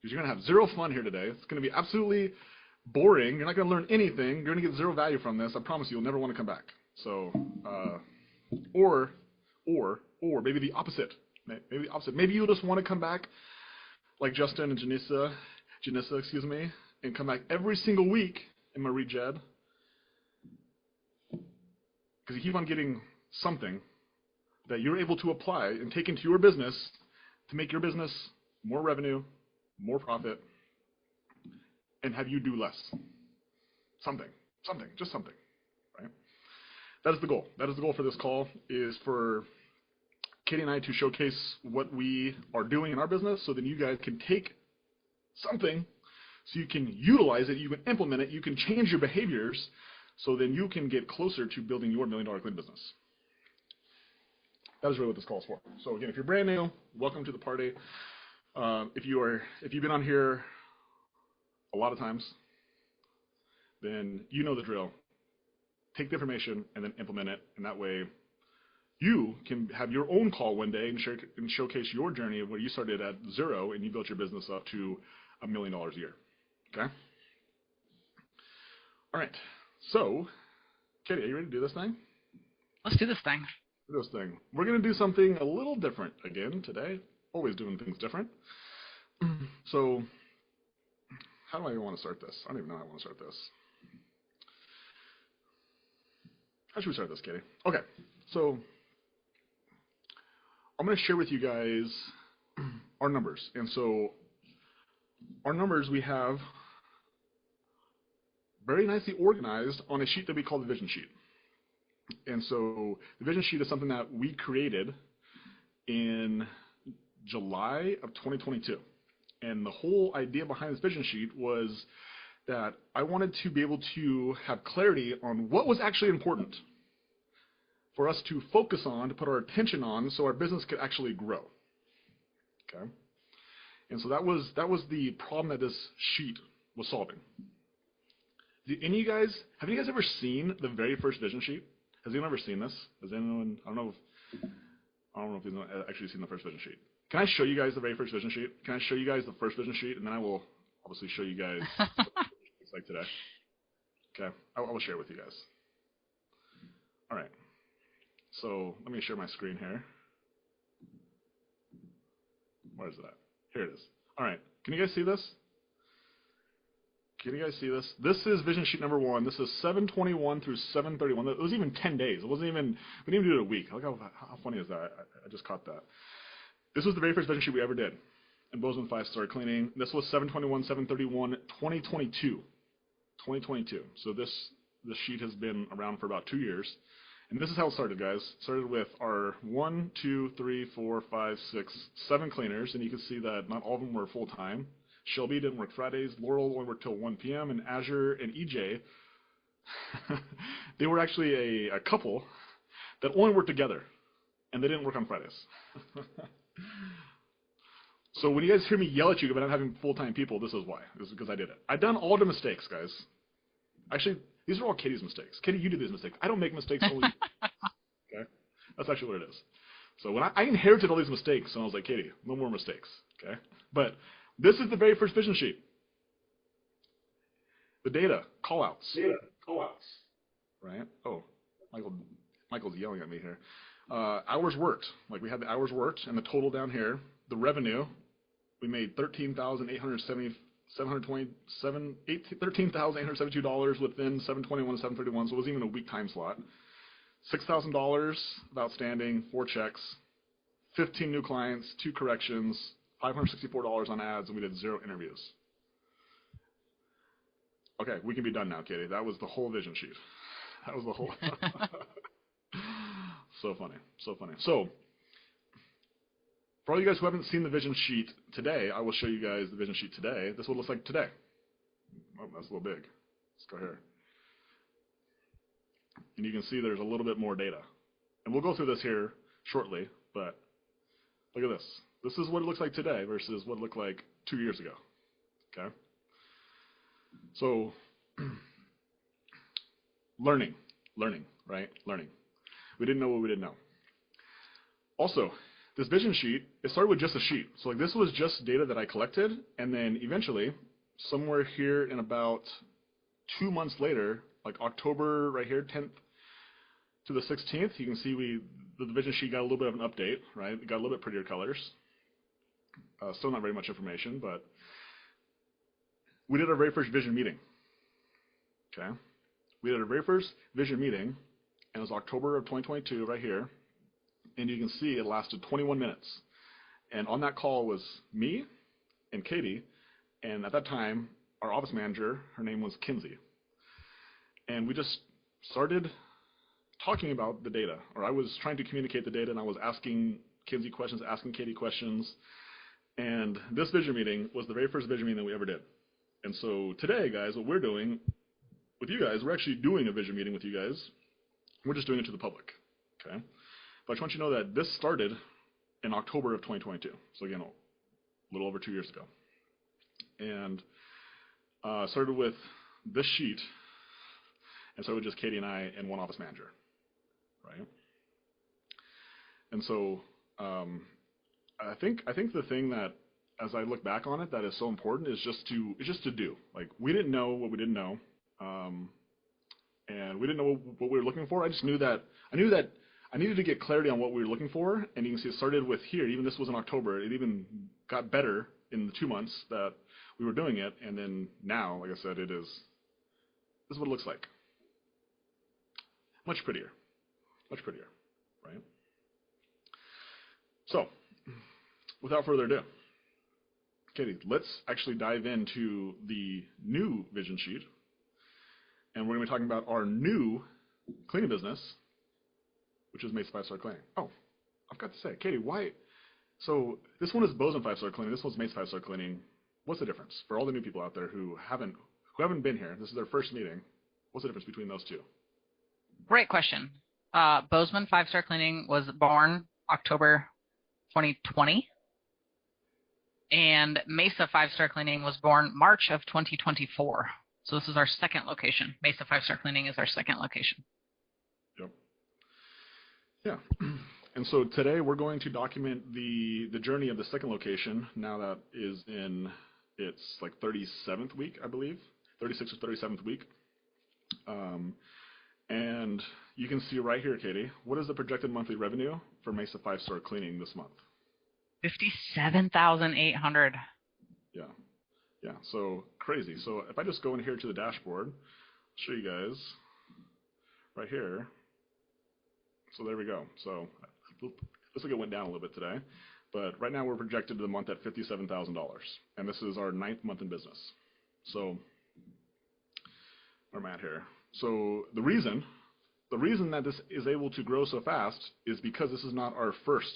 because you're going to have zero fun here today. It's going to be absolutely boring. You're not going to learn anything. You're going to get zero value from this. I promise you'll never want to come back. So, or maybe the opposite. Maybe the opposite. Maybe you'll just want to come back like Justin and Janissa, and come back every single week in my Jed, because you keep on getting something that you're able to apply and take into your business to make your business more revenue, more profit, and have you do less. Something, just something, right? That is the goal. That is the goal for this call, is for Katie and I to showcase what we are doing in our business so then you guys can take something, so you can utilize it, you can implement it, you can change your behaviors, so then you can get closer to building your $1 million clean business. That is really what this call is for. So again, if you're brand new, welcome to the party. If you've been on here a lot of times, then you know the drill. Take the information and then implement it, and that way you can have your own call one day and showcase your journey of where you started at zero and you built your business up to $1 million a year. Okay? All right. So, Katie, are you ready to do this thing? Let's do this thing. We're going to do something a little different again today. Always doing things different. So, how do I even want to start this? I don't even know how I want to start this. How should we start this, Katie? Okay. So, I'm going to share with you guys our numbers. And so, our numbers we have very nicely organized on a sheet that we call the vision sheet. And so the vision sheet is something that we created in July of 2022. And the whole idea behind this vision sheet was that I wanted to be able to have clarity on what was actually important for us to focus on, to put our attention on, so our business could actually grow. Okay? And so that was the problem that this sheet was solving. Have you guys ever seen the very first vision sheet? Has anyone ever seen this? Has anyone? I don't know if you've actually seen the first vision sheet. Can I show you guys the very first vision sheet? Can I show you guys the first vision sheet, and then I will obviously show you guys what it looks like today. Okay, I will share it with you guys. All right. So let me share my screen here. Where is it at? Here it is. All right. Can you guys see this? Can you guys see this? This is vision sheet number 1. This is 7/21 through 7/31. It was even 10 days. It wasn't even, we didn't even do it a week. Look how funny is that? I just caught that. This was the very first vision sheet we ever did. And Bozeman 5 started cleaning. This was 7/21, 7/31, 2022. 2022. So this sheet has been around for about 2 years. And this is how it started, guys. It started with our 1, 2, 3, 4, 5, 6, 7 cleaners. And you can see that not all of them were full-time. Shelby didn't work Fridays. Laurel only worked till 1 p.m. And Azure and EJ, they were actually a couple that only worked together. And they didn't work on Fridays. So when you guys hear me yell at you about not having full-time people, this is why. This is because I did it. I've done all the mistakes, guys. Actually, these are all Katie's mistakes. Katie, you do these mistakes. I don't make mistakes, only you. Okay? That's actually what it is. So when I inherited all these mistakes, and I was like, Katie, no more mistakes. Okay? But this is the very first vision sheet. The data, call-outs. Right? Oh, Michael's yelling at me here. Hours worked. Like we had the hours worked, and the total down here. The revenue, we made $13,872 within 7/21 and 7/31, so it wasn't even a week time slot. $6,000 of outstanding, 4 checks, 15 new clients, 2 corrections, $564 on ads, and we did 0 interviews. Okay, we can be done now, Katie. That was the whole vision sheet. That was the whole. So funny, so funny. So, for all you guys who haven't seen the vision sheet today, I will show you guys the vision sheet today. This is what it looks like today. Oh, that's a little big. Let's go here. And you can see there's a little bit more data. And we'll go through this here shortly, but look at this. This is what it looks like today versus what it looked like 2 years ago. Okay? So, learning, right? Learning. We didn't know what we didn't know. Also, this vision sheet, it started with just a sheet. So like this was just data that I collected, and then eventually, somewhere here in about 2 months later, like October right here, 10th to the 16th, you can see the vision sheet got a little bit of an update, right? It got a little bit prettier colors. Still not very much information, but we did our very first vision meeting. Okay, we did our very first vision meeting, and it was October of 2022 right here, and you can see it lasted 21 minutes. And on that call was me and Katie, and at that time, our office manager, her name was Kinsey. And we just started talking about the data, or I was trying to communicate the data, and I was asking Kinsey questions, asking Katie questions. And this vision meeting was the very first vision meeting that we ever did. And so today, guys, what we're doing with you guys, we're actually doing a vision meeting with you guys. We're just doing it to the public, okay? But I just want you to know that this started in October of 2022. So again, a little over 2 years ago. And started with this sheet, and started with just Katie and I and one office manager, right? And so I think the thing that, as I look back on it, that is so important is just to do. Like, we didn't know what we didn't know, and we didn't know what we were looking for. I just knew that I needed to get clarity on what we were looking for, and you can see it started with here. Even this was in October. It even got better in the 2 months that we were doing it, and then now, like I said, this is what it looks like. Much prettier, right? So, without further ado, Katie, let's actually dive into the new vision sheet, and we're going to be talking about our new cleaning business, which is Mesa 5-Star Cleaning. Oh, I've got to say, Katie, why? So this one is Bozeman 5-Star Cleaning. This one's Mesa 5-Star Cleaning. What's the difference for all the new people out there who haven't been here? This is their first meeting. What's the difference between those two? Great question. Bozeman 5-Star Cleaning was born October 2020, and Mesa 5-Star Cleaning was born March of 2024. So this is our second location. Mesa 5-Star Cleaning is our second location. Yep. Yeah. And so today we're going to document the journey of the second location. Now that is in its like 37th week, I believe, 36th or 37th week. And you can see right here, Katie, what is the projected monthly revenue for Mesa 5-Star Cleaning this month? $57,800. Yeah, so crazy. So if I just go in here to the dashboard, I'll show you guys right here. So there we go. So looks like it went down a little bit today, but right now we're projected to the month at $57,000, and this is our 9th month in business. So where am I at here? So the reason that this is able to grow so fast is because this is not our first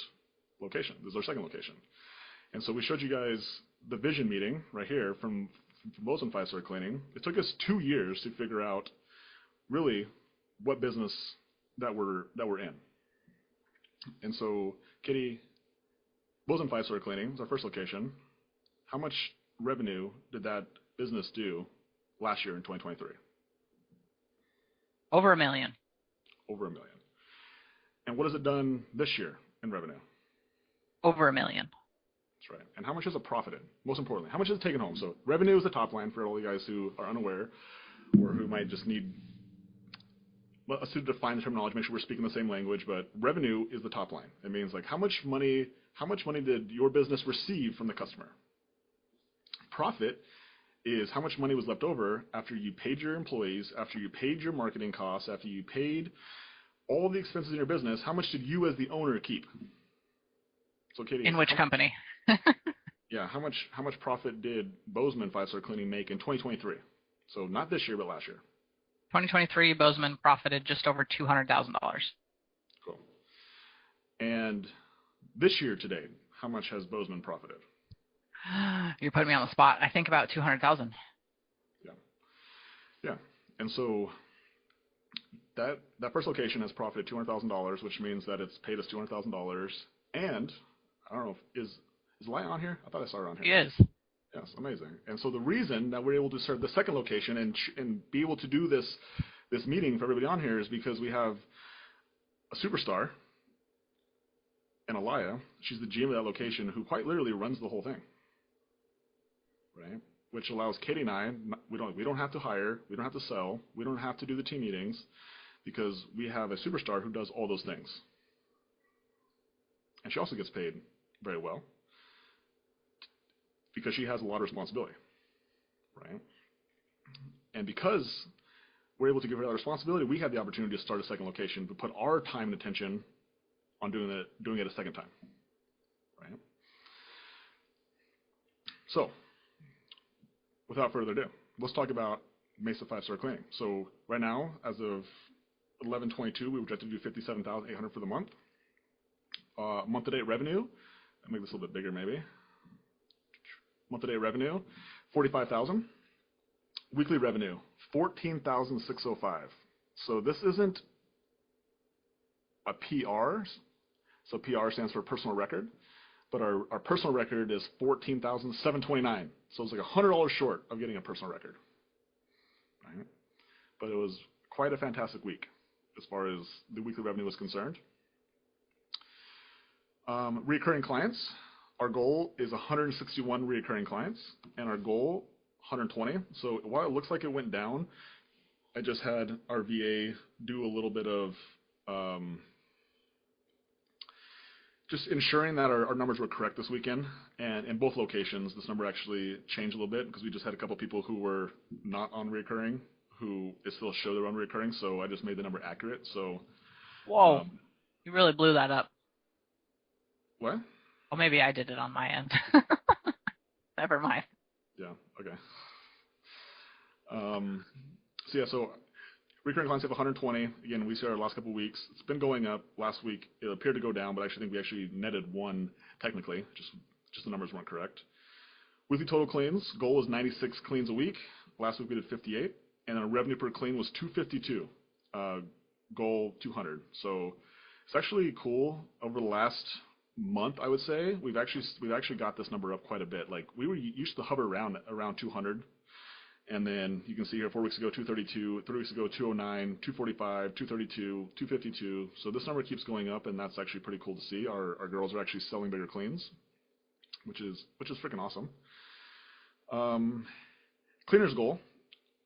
location. This is our second location. And so we showed you guys the vision meeting right here from Bozeman 5-Star Cleaning. It took us 2 years to figure out really what business that we're in. And so, Katie, Bozeman 5-Star Cleaning is our first location. How much revenue did that business do last year in 2023? Over $1 million. Over $1 million. And what has it done this year in revenue? Over $1 million. That's right. And how much has it profited? Most importantly, how much has it taken home? So revenue is the top line for all you guys who are unaware or who might just need us to define the terminology, make sure we're speaking the same language, but revenue is the top line. It means like how much money did your business receive from the customer? Profit is how much money was left over after you paid your employees, after you paid your marketing costs, after you paid all the expenses in your business. How much did you as the owner keep? So Katie, in which company? Yeah, how much profit did Bozeman 5-Star Cleaning make in 2023? So not this year, but last year. 2023, Bozeman profited just over $200,000. Cool. And this year to date, how much has Bozeman profited? You're putting me on the spot. I think about $200,000. Yeah. And so that first location has profited $200,000, which means that it's paid us $200,000. And I don't know, is Light on here? I thought I saw her on here. He is. Yes, amazing. And so the reason that we're able to serve the second location and be able to do this meeting for everybody on here is because we have a superstar And Alaya, she's the GM of that location who quite literally runs the whole thing, right? Which allows Katie and I, we don't have to hire, we don't have to sell, we don't have to do the team meetings, because we have a superstar who does all those things. And she also gets paid very well because she has a lot of responsibility, right? And because we're able to give her that responsibility, we have the opportunity to start a second location, but put our time and attention on doing it a second time, right? So, without further ado, let's talk about Mesa 5-star cleaning. So right now, as of 11/22, we projected to do 57,800 for the month. Month-to-date revenue, I'll make this a little bit bigger maybe. Month-to-date revenue, 45,000. Weekly revenue, 14,605. So this isn't a PR. So PR stands for personal record, but our personal record is 14,729. So it's like $100 short of getting a personal record, right? But it was quite a fantastic week as far as the weekly revenue was concerned. Recurring clients, our goal is 161 recurring clients, and our goal 120. So while it looks like it went down, I just had our VA do a little bit of just ensuring that our numbers were correct this weekend. And in both locations, this number actually changed a little bit because we just had a couple people who were not on recurring who it still showed they're on recurring. So I just made the number accurate. So Whoa, you really blew that up. What? Well, maybe I did it on my end. Never mind. Yeah, okay. So recurring clients have 120. Again, we see our last couple of weeks. It's been going up. Last week, it appeared to go down, but I actually think we actually netted one technically. Just the numbers weren't correct. Weekly total cleans, goal was 96 cleans a week. Last week we did 58. And our revenue per clean was 252. Goal 200. So it's actually cool. Over the last month, I would say, we've actually got this number up quite a bit. Like we were used to hover around 200. And then you can see here 4 weeks ago 232, 3 weeks ago 209, 245, 232, 252. So this number keeps going up, and that's actually pretty cool to see. Our girls are actually selling bigger cleans, which is freaking awesome. Cleaners goal,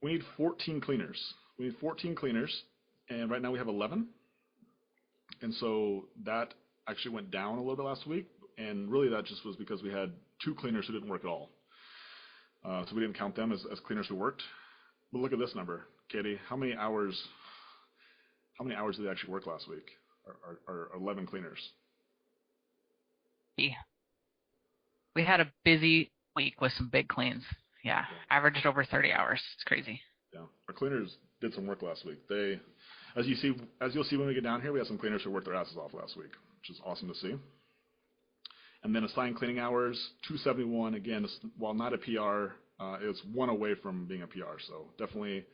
we need 14 cleaners. We need 14 cleaners, and right now we have 11. And so that actually went down a little bit last week, and really that just was because we had 2 cleaners who didn't work at all. So we didn't count them as cleaners who worked. But look at this number, Katie. How many hours did they actually work last week? Our 11 cleaners. We had a busy week with some big cleans. Yeah, averaged over 30 hours. It's crazy. Yeah, our cleaners did some work last week. They, as you'll see when we get down here, we have some cleaners who worked their asses off last week, which is awesome to see. And then assigned cleaning hours, 271. Again, while not a PR, it's one away from being a PR. So definitely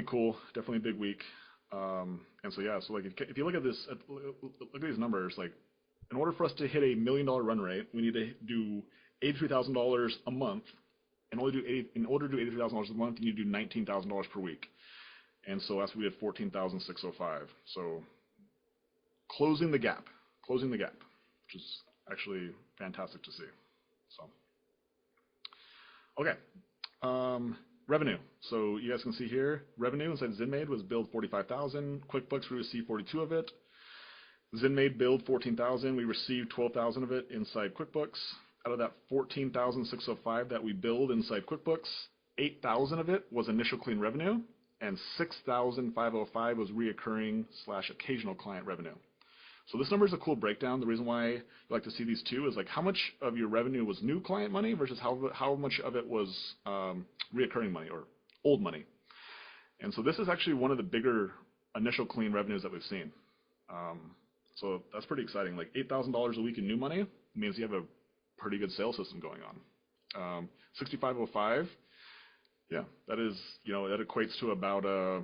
cool. Definitely a big week. And so yeah, so like if you look at this, look at these numbers. Like in order for us to hit a $1 million run rate, we need to do $83,000 a month. In order to do $83,000 a month, you need to do $19,000 per week. And so that's what we had 14,605. So closing the gap, which is actually fantastic to see. So, okay, revenue. So you guys can see here, revenue inside ZenMaid was billed 45,000. QuickBooks, we received 42 of it. ZenMaid billed 14,000. We received 12,000 of it inside QuickBooks. Out of that 14,605 that we billed inside QuickBooks, 8,000 of it was initial clean revenue, and 6,505 was reoccurring / occasional client revenue. So this number is a cool breakdown. The reason why you like to see these two is like how much of your revenue was new client money versus how much of it was reoccurring money or old money. And so this is actually one of the bigger initial clean revenues that we've seen. So that's pretty exciting. Like $8,000 a week in new money means you have a pretty good sales system going on. 6,505, yeah, that is, that equates to about a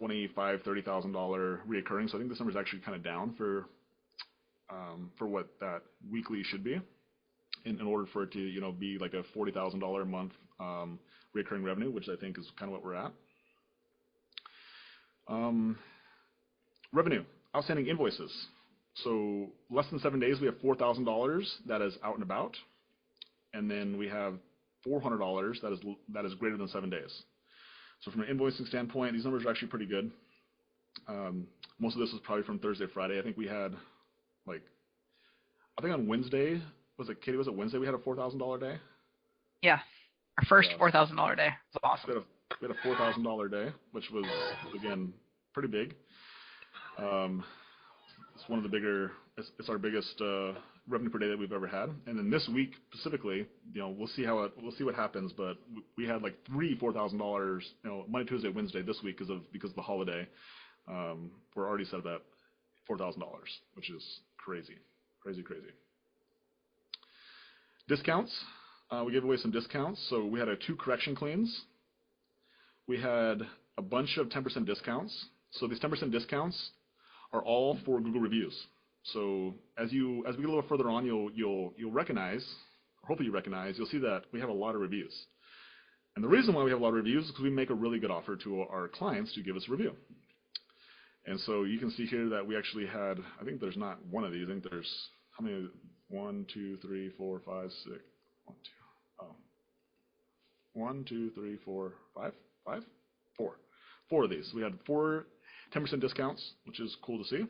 $25,000, $30,000 reoccurring. So I think this number is actually kind of down for what that weekly should be, in order for it to be like a $40,000 a month recurring revenue, which I think is kind of what we're at. Revenue, outstanding invoices. So less than 7 days, we have $4,000 that is out and about, and then we have $400 that is greater than 7 days. So from an invoicing standpoint, these numbers are actually pretty good. Most of this was probably from Thursday, Friday. I think we had I think on Wednesday, was it Wednesday we had a $4,000 day? Yeah. Our first $4,000 day. It's awesome. We had a $4,000 day, which was, again, pretty big. It's one of the bigger, it's our biggest revenue per day that we've ever had. And then this week specifically, we'll see what happens. But we had like three $4,000, Monday, Tuesday, Wednesday this week because of the holiday. We're already set at $4,000, which is crazy. Discounts. We gave away some discounts. So we had 2 correction cleans. We had a bunch of 10% discounts. So these 10% discounts are all for Google reviews. So as we get a little further on, you'll recognize, or hopefully you recognize, you'll see that we have a lot of reviews. And the reason why we have a lot of reviews is because we make a really good offer to our clients to give us a review. And so you can see here that we actually had, I think there's not one of these. I think there's, how many? 1, 2, 3, 4, 5, 6. 1, 2, 3, 4, 5? 4. 4 of these. We had 4 10% discounts, which is cool to see.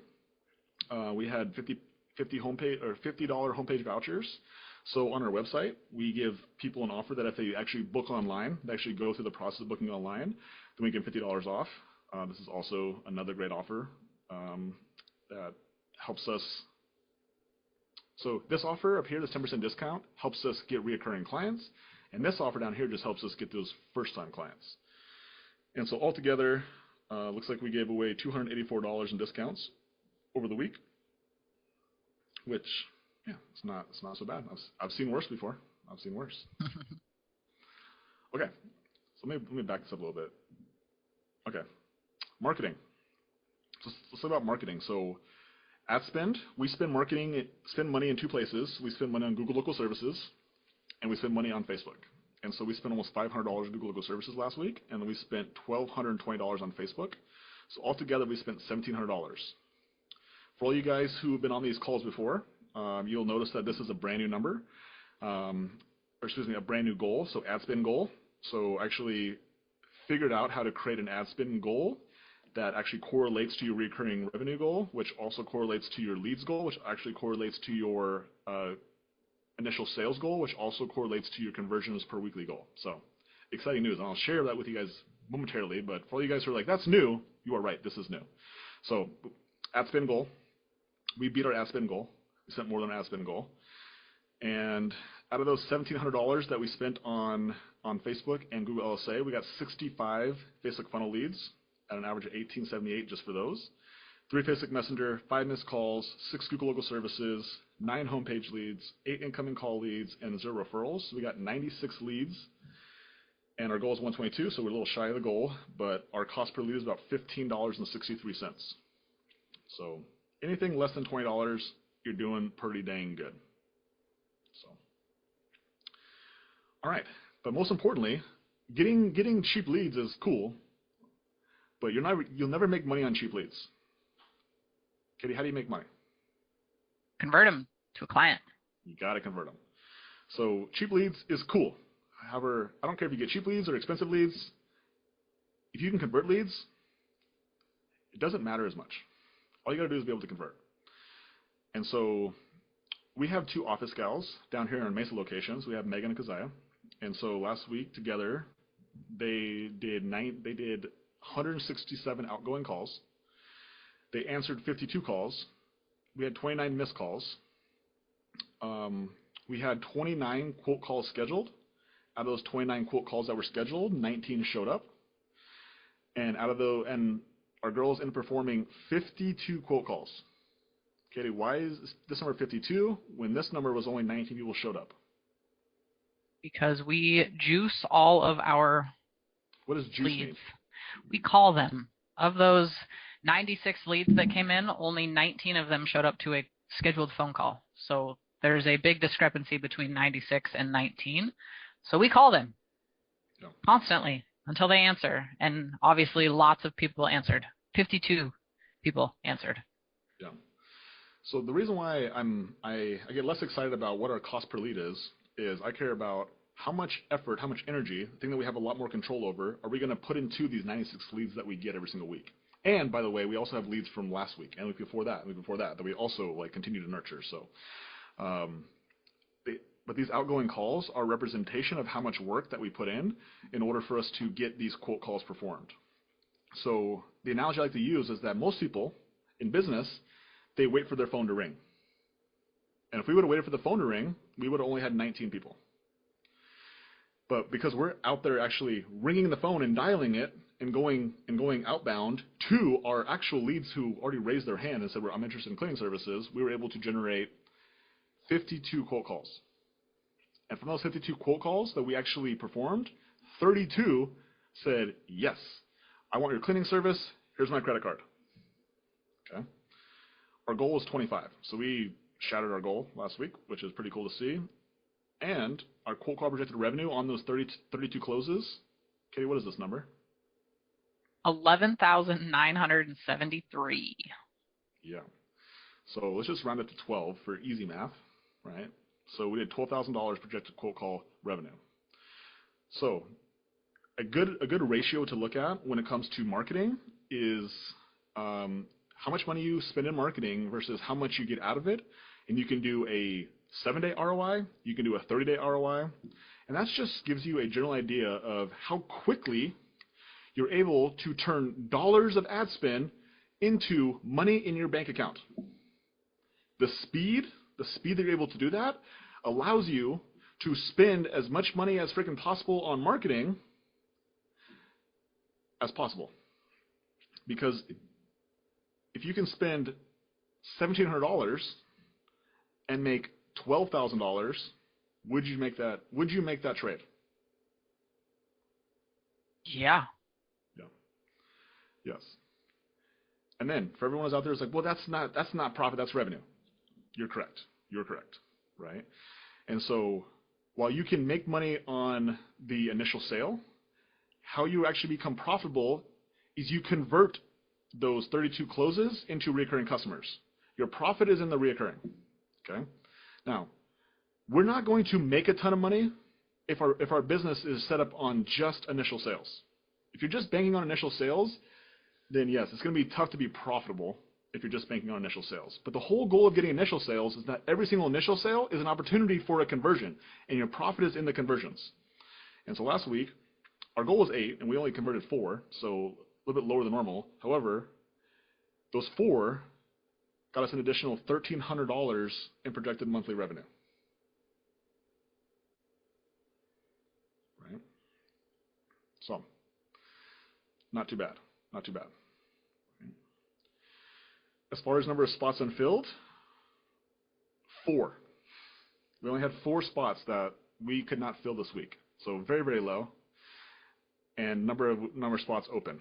We had $50 homepage vouchers. So on our website, we give people an offer that if they actually book online, they actually go through the process of booking online, then we give them $50 off. This is also another great offer that helps us. So this offer up here, this 10% discount, helps us get reoccurring clients, and this offer down here just helps us get those first-time clients. And so altogether, looks like we gave away $284 in discounts over the week, which, yeah, it's not so bad. I've seen worse before. I've seen worse. Okay, so let me back this up a little bit. Okay, marketing. So let's talk about marketing. So ad spend, we spend money in 2 places. We spend money on Google Local Services, and we spend money on Facebook. And so we spent almost $500 in Google Local Services last week, and then we spent $1,220 on Facebook. So altogether, we spent $1,700. For all you guys who have been on these calls before, you'll notice that this is a brand new number, a brand new goal, so ad spend goal. So actually figured out how to create an ad spend goal that actually correlates to your recurring revenue goal, which also correlates to your leads goal, which actually correlates to your initial sales goal, which also correlates to your conversions per weekly goal. So exciting news, and I'll share that with you guys momentarily, but for all you guys who are like, that's new, you are right, this is new. So ad spend goal, we beat our ad spend goal. We spent more than our ad spend goal. And out of those $1,700 that we spent on Facebook and Google LSA, we got 65 Facebook funnel leads at an average of $18.78 just for those. 3 Facebook Messenger, 5 missed calls, 6 Google Local Services, 9 homepage leads, 8 incoming call leads, and 0 referrals. So we got 96 leads, and our goal is 122, so we're a little shy of the goal, but our cost per lead is about $15.63. So anything less than $20, you're doing pretty dang good. So, all right, but most importantly, getting cheap leads is cool, but you'll never make money on cheap leads. Katie, how do you make money? Convert them to a client. You got to convert them. So cheap leads is cool. However, I don't care if you get cheap leads or expensive leads. If you can convert leads, it doesn't matter as much. All you got to do is be able to convert. And so we have 2 office gals down here in our Mesa locations. We have Megan and Keziah. And so last week together, they did 167 outgoing calls. They answered 52 calls. We had 29 missed calls. We had 29 quote calls scheduled. Out of those 29 quote calls that were scheduled, 19 showed up. And our girls ended up performing 52 quote calls. Katie, why is this number 52 when this number was only 19 people showed up? Because we juice all of our What does juice leads. mean? We call them. Of those 96 leads that came in, only 19 of them showed up to a scheduled phone call. So there's a big discrepancy between 96 and 19. So we call them constantly until they answer. And obviously lots of people answered. 52 people answered. Yeah. So the reason why I get less excited about what our cost per lead is I care about how much effort, how much energy, the thing that we have a lot more control over, are we going to put into these 96 leads that we get every single week. And by the way, we also have leads from last week and the week before that, and the week before that we also like continue to nurture. So, but these outgoing calls are representation of how much work that we put in order for us to get these quote calls performed. So the analogy I like to use is that most people in business, they wait for their phone to ring. And if we would have waited for the phone to ring, we would have only had 19 people. But because we're out there actually ringing the phone and dialing it and going outbound to our actual leads who already raised their hand and said, I'm interested in cleaning services, we were able to generate 52 quote calls. And from those 52 quote calls that we actually performed, 32 said, yes, I want your cleaning service. Here's my credit card. Okay. Our goal was 25. So we shattered our goal last week, which is pretty cool to see. And our quote call projected revenue on those 32 closes, Katie, what is this number? 11,973. Yeah. So let's just round it to 12 for easy math, right? So we did $12,000 projected quote call revenue. So a good ratio to look at when it comes to marketing is how much money you spend in marketing versus how much you get out of it. And you can do a 7-day ROI, you can do a 30-day ROI, and that just gives you a general idea of how quickly you're able to turn dollars of ad spend into money in your bank account. The speed that you're able to do that allows you to spend as much money as freaking possible on marketing as possible. Because if you can spend $1,700 and make $12,000, would you make that trade? Yeah. Yeah. Yes. And then for everyone who's out there who's like, well, that's not profit, that's revenue. You're correct. Right? And so while you can make money on the initial sale, how you actually become profitable is you convert those 32 closes into recurring customers. Your profit is in the reoccurring. Okay? Now, we're not going to make a ton of money if our business is set up on just initial sales. If you're just banking on initial sales, then yes, it's going to be tough to be profitable if you're just banking on initial sales. But the whole goal of getting initial sales is that every single initial sale is an opportunity for a conversion, and your profit is in the conversions. And so last week, our goal was 8, and we only converted 4, so a little bit lower than normal. However, those 4 got us an additional $1,300 in projected monthly revenue. Right? So, not too bad. Not too bad. As far as number of spots unfilled, 4. We only had 4 spots that we could not fill this week. So very, very low. And number of spots open.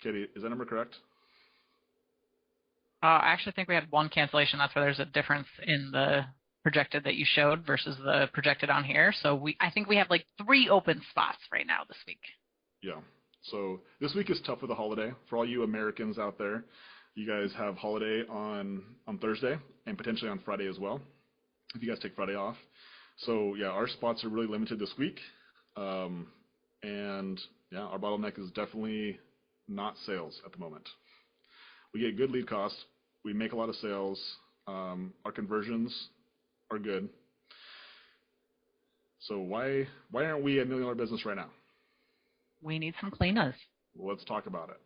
Katie, is that number correct? I actually think we had 1 cancellation. That's where there's a difference in the projected that you showed versus the projected on here. So I think we have like 3 open spots right now this week. Yeah. So this week is tough with the holiday. For all you Americans out there, you guys have holiday on Thursday and potentially on Friday as well, if you guys take Friday off. So yeah, our spots are really limited this week. And yeah, our bottleneck is definitely not sales at the moment. We get good lead costs. We make a lot of sales. Our conversions are good. So why aren't we a $1 million business right now? We need some cleaners. Well, let's talk about it.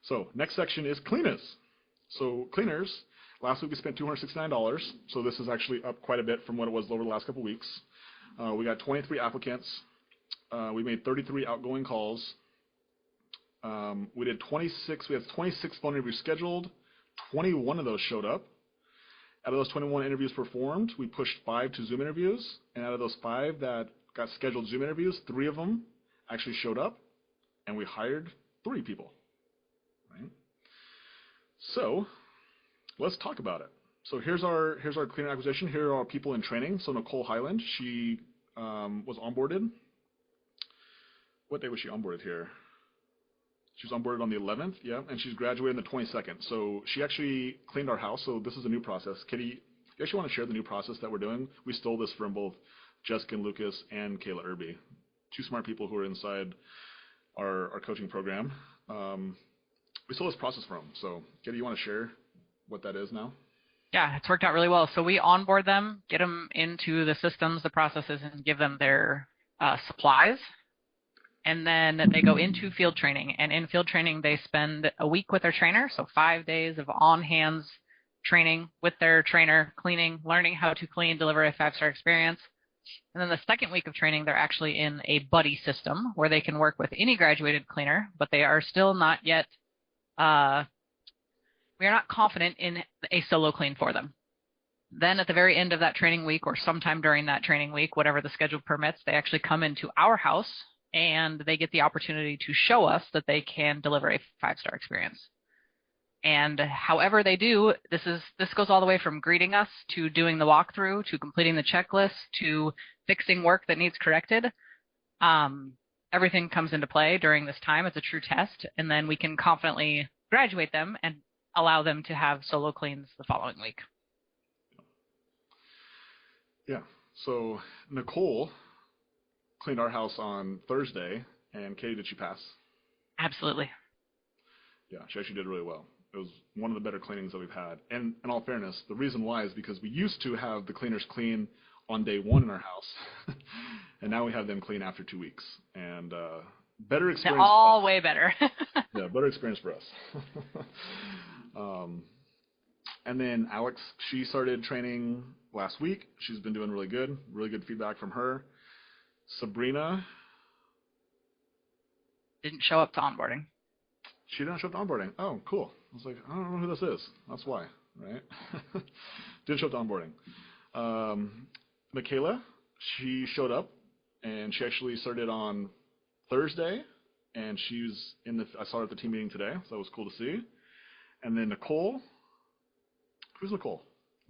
So next section is cleaners. So cleaners, last week we spent $269. So this is actually up quite a bit from what it was over the last couple weeks. We got 23 applicants. We made 33 outgoing calls. We had 26 phone interviews scheduled. 21 of those showed up. Out of those 21 interviews performed, we pushed 5 to Zoom interviews. And out of those 5 that got scheduled Zoom interviews, 3 of them actually showed up, and we hired 3 people. Right? So let's talk about it. So here's our cleaner acquisition. Here are our people in training. So Nicole Highland, she was onboarded. What day was she onboarded here? She was onboarded on the 11th, yeah, and she's graduating the 22nd. So she actually cleaned our house. So this is a new process. Kitty, you actually want to share the new process that we're doing? We stole this from both Jessica and Lucas and Kayla Irby, two smart people who are inside our coaching program. We stole this process from them. So Kitty, you want to share what that is now? Yeah, it's worked out really well. So we onboard them, get them into the systems, the processes, and give them their supplies. And then they go into field training. And in field training, they spend a week with their trainer. So 5 days of on-hands training with their trainer, cleaning, learning how to clean, deliver a 5-star experience. And then the second week of training, they're actually in a buddy system where they can work with any graduated cleaner, but they are still not yet, we are not confident in a solo clean for them. Then at the very end of that training week or sometime during that training week, whatever the schedule permits, they actually come into our house and they get the opportunity to show us that they can deliver a 5-star experience. And however they do, this goes all the way from greeting us to doing the walkthrough to completing the checklist to fixing work that needs corrected. Everything comes into play during this time. It's a true test, and then we can confidently graduate them and allow them to have solo cleans the following week. Yeah. So Nicole cleaned our house on Thursday, and Katie, did she pass? Absolutely. Yeah, she actually did really well. It was one of the better cleanings that we've had. And in all fairness, the reason why is because we used to have the cleaners clean on day 1 in our house, and now we have them clean after 2 weeks. And better experience. They're all way better. Yeah, better experience for us. And then Alex, she started training last week. She's been doing really good feedback from her. Sabrina didn't show up to onboarding. She didn't show up to onboarding. Oh, cool. I was like, I don't know who this is. That's why, right? Didn't show up to onboarding. Michaela, she showed up, and she actually started on Thursday, and she's I saw her at the team meeting today, so that was cool to see. And then Nicole, who's Nicole?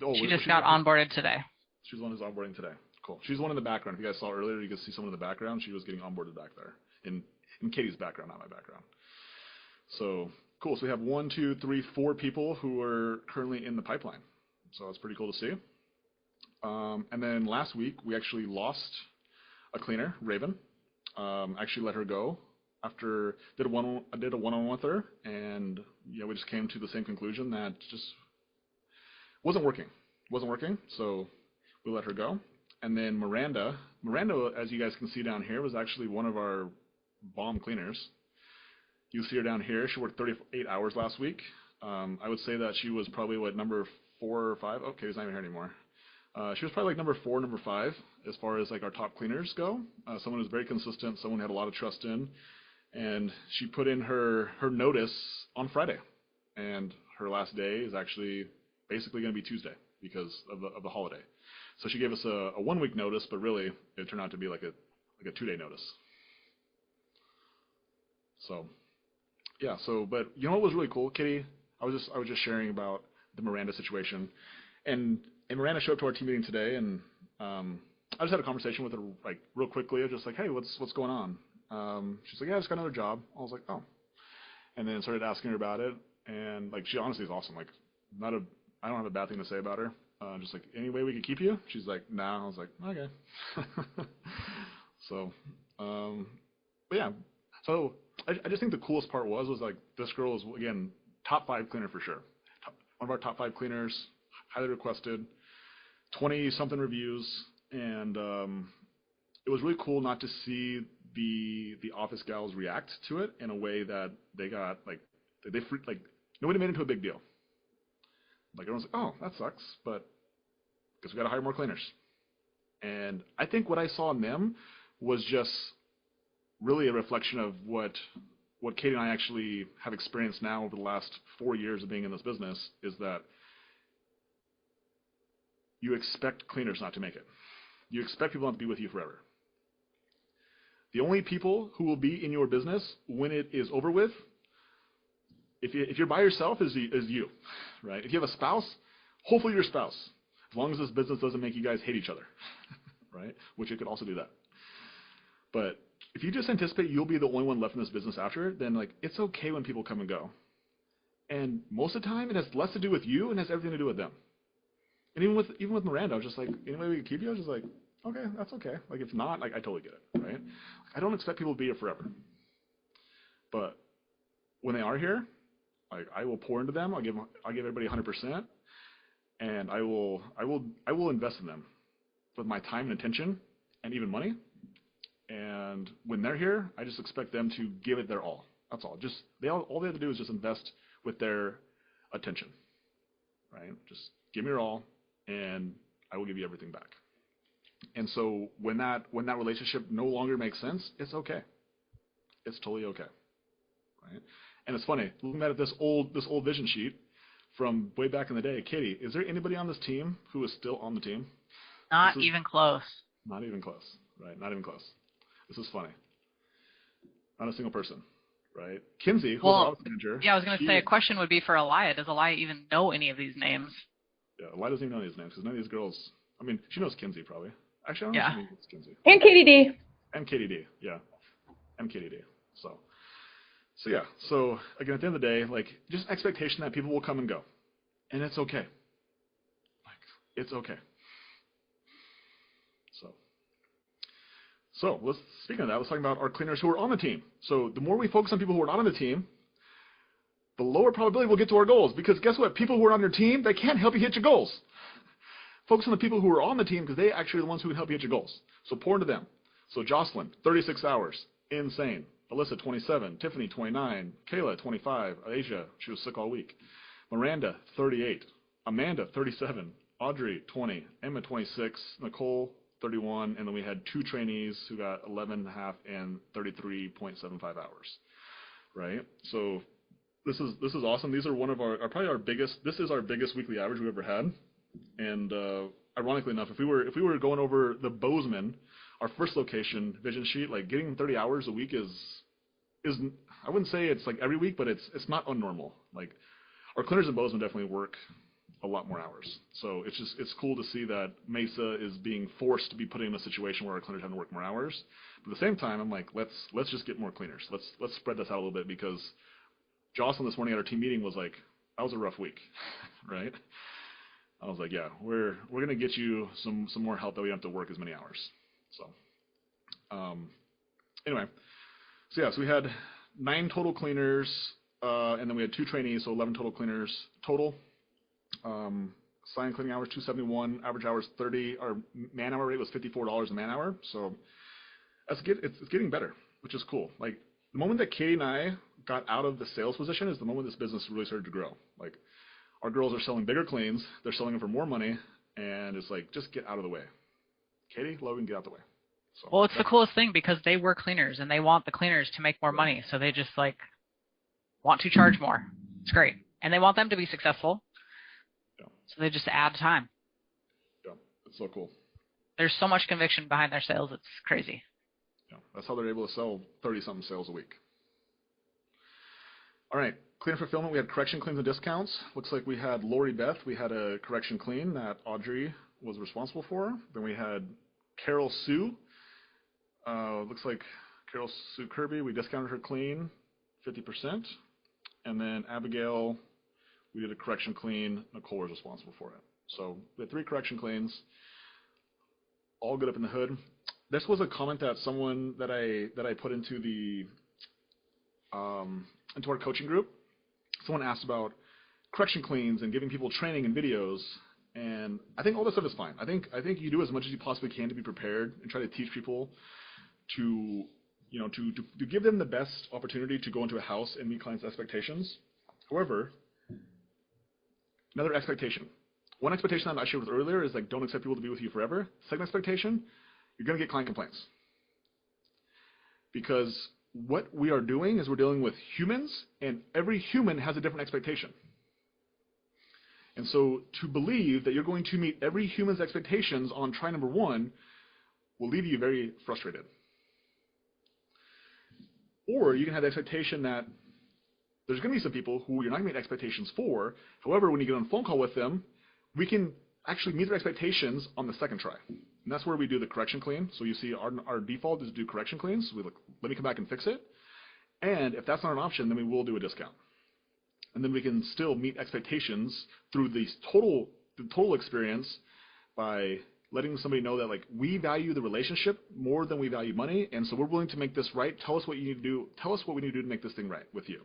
Oh, she just got onboarded today. She's the one who's onboarding today. Cool. She's the one in the background. If you guys saw earlier, you could see someone in the background. She was getting onboarded back there in Katie's background, not my background. So cool. So we have 1, 2, 3, 4 people who are currently in the pipeline. So that's pretty cool to see. And then last week we actually lost a cleaner, Raven. Actually let her go after I did a one-on-one with her, and yeah, we just came to the same conclusion that just wasn't working. So we let her go. And then Miranda, as you guys can see down here, was actually one of our bomb cleaners. You see her down here. She worked 38 hours last week. I would say that she was probably, number 4 or 5? Okay, he's not even here anymore. She was probably like number 4, number 5 as far as like our top cleaners go. Someone who's very consistent, someone who had a lot of trust in. And she put in her notice on Friday. And her last day is actually basically going to be Tuesday because of the holiday. So she gave us a 1-week notice, but really it turned out to be like a 2-day notice. So yeah, but you know what was really cool, Kitty? I was just sharing about the Miranda situation, and Miranda showed up to our team meeting today, and I just had a conversation with her like real quickly. I was just like, hey, what's going on? She's like, yeah, I just got another job. I was like, oh, and then started asking her about it, and like she honestly is awesome. Like I don't have a bad thing to say about her. Just like, any way we could keep you? She's like, nah. I was like, okay. So, but yeah. So I just think the coolest part was like this girl is, again, top 5 cleaner for sure. One of our top 5 cleaners, highly requested, 20-something reviews, and it was really cool not to see the office gals react to it in a way that they got like nobody made it into a big deal. Like everyone's like, oh, that sucks, but because we got to hire more cleaners. And I think what I saw in them was just really a reflection of what Katie and I actually have experienced now over the last 4 years of being in this business, is that you expect cleaners not to make it. You expect people not to be with you forever. The only people who will be in your business when it is over with, if you're by yourself, is you, right? If you have a spouse, hopefully your spouse, as long as this business doesn't make you guys hate each other, right? Which it could also do that. But if you just anticipate you'll be the only one left in this business after, then like it's okay when people come and go. And most of the time, it has less to do with you and has everything to do with them. And even with Miranda, I was just like, any way we can keep you? I was just like, okay, that's okay. Like if not, like I totally get it, right? I don't expect people to be here forever. But when they are here, like I will pour into them. I'll give everybody 100%, and I will invest in them with my time and attention and even money. And when they're here, I just expect them to give it their all. That's all. Just all they have to do is just invest with their attention, right? Just give me your all, and I will give you everything back. And so when that relationship no longer makes sense, it's okay. It's totally okay, right? And it's funny looking at this old vision sheet from way back in the day. Katie, is there anybody on this team who is still on the team? Not even close. Not even close, right? Not even close. This is funny. Not a single person, right? Kinsey, who's our office manager. Yeah, I was going to say a question would be for Elia. Does Elia even know any of these names? Yeah, Elia doesn't even know these names because none of these girls. I mean, she knows Kinsey probably. Actually, I don't know if she knows Kinsey. And Katie D. And Katie D. Yeah, and Katie D. So yeah. So again, at the end of the day, like just expectation that people will come and go, and it's okay. Like it's okay. So speaking of that, let's talk about our cleaners who are on the team. So the more we focus on people who are not on the team, the lower probability we'll get to our goals. Because guess what? People who are on your team, they can't help you hit your goals. Focus on the people who are on the team because they actually are the ones who can help you hit your goals. So pour into them. So Jocelyn, 36 hours. Insane. Alyssa, 27. Tiffany, 29. Kayla, 25. Asia, she was sick all week. Miranda, 38. Amanda, 37. Audrey, 20. Emma, 26. Nicole, 31, and then we had 2 trainees who got 11.5 and 33.75 hours, right? So this is awesome. These are one of probably our biggest. This is our biggest weekly average we've ever had, and ironically enough, if we were going over the Bozeman, our first location vision sheet, like getting 30 hours a week is I wouldn't say it's like every week, but it's not unnormal. Like our cleaners in Bozeman definitely work a lot more hours. So it's cool to see that Mesa is being forced to be put in a situation where our cleaners have to work more hours. But at the same time, I'm like, let's just get more cleaners. Let's spread this out a little bit because Jocelyn this morning at our team meeting was like, that was a rough week, right? I was like, yeah, we're gonna get you some more help that we don't have to work as many hours. So anyway, so we had 9 total cleaners, and then we had 2 trainees, so 11 total cleaners total. Sign cleaning hours 271, average hours 30. Our man hour rate was $54 a man hour, so it's getting better, which is cool. Like the moment that Katie and I got out of the sales position is the moment this business really started to grow. Like our girls are selling bigger cleans, they're selling them for more money, and it's like just get out of the way. Katie, Logan, get out the way. So, well, it's the coolest thing because they were cleaners and they want the cleaners to make more money, so they just like want to charge more. It's great, and they want them to be successful. So they just add time. Yeah, it's so cool. There's so much conviction behind their sales, it's crazy. Yeah, that's how they're able to sell 30-something sales a week. All right, cleaner fulfillment, we had correction cleans and discounts. Looks like we had Lori Beth. We had a correction clean that Audrey was responsible for. Then we had Carol Sue. Looks like Carol Sue Kirby, we discounted her clean 50%. And then Abigail, we did a correction clean. Nicole was responsible for it. So we had 3 correction cleans, all good up in the hood. This was a comment that someone that I put into the into our coaching group. Someone asked about correction cleans and giving people training and videos, and I think all this stuff is fine. I think you do as much as you possibly can to be prepared and try to teach people to give them the best opportunity to go into a house and meet clients' expectations. However, another expectation. One expectation that I shared with earlier is like don't expect people to be with you forever. Second expectation, you're going to get client complaints. Because what we are doing is we're dealing with humans, and every human has a different expectation. And so to believe that you're going to meet every human's expectations on try number 1 will leave you very frustrated. Or you can have the expectation that there's going to be some people who you're not going to meet expectations for. However, when you get on a phone call with them, we can actually meet their expectations on the second try. And that's where we do the correction clean. So you see our default is to do correction cleans. So we look, let me come back and fix it. And if that's not an option, then we will do a discount. And then we can still meet expectations through the total experience by letting somebody know that like we value the relationship more than we value money, and so we're willing to make this right. Tell us what you need to do. Tell us what we need to do to make this thing right with you.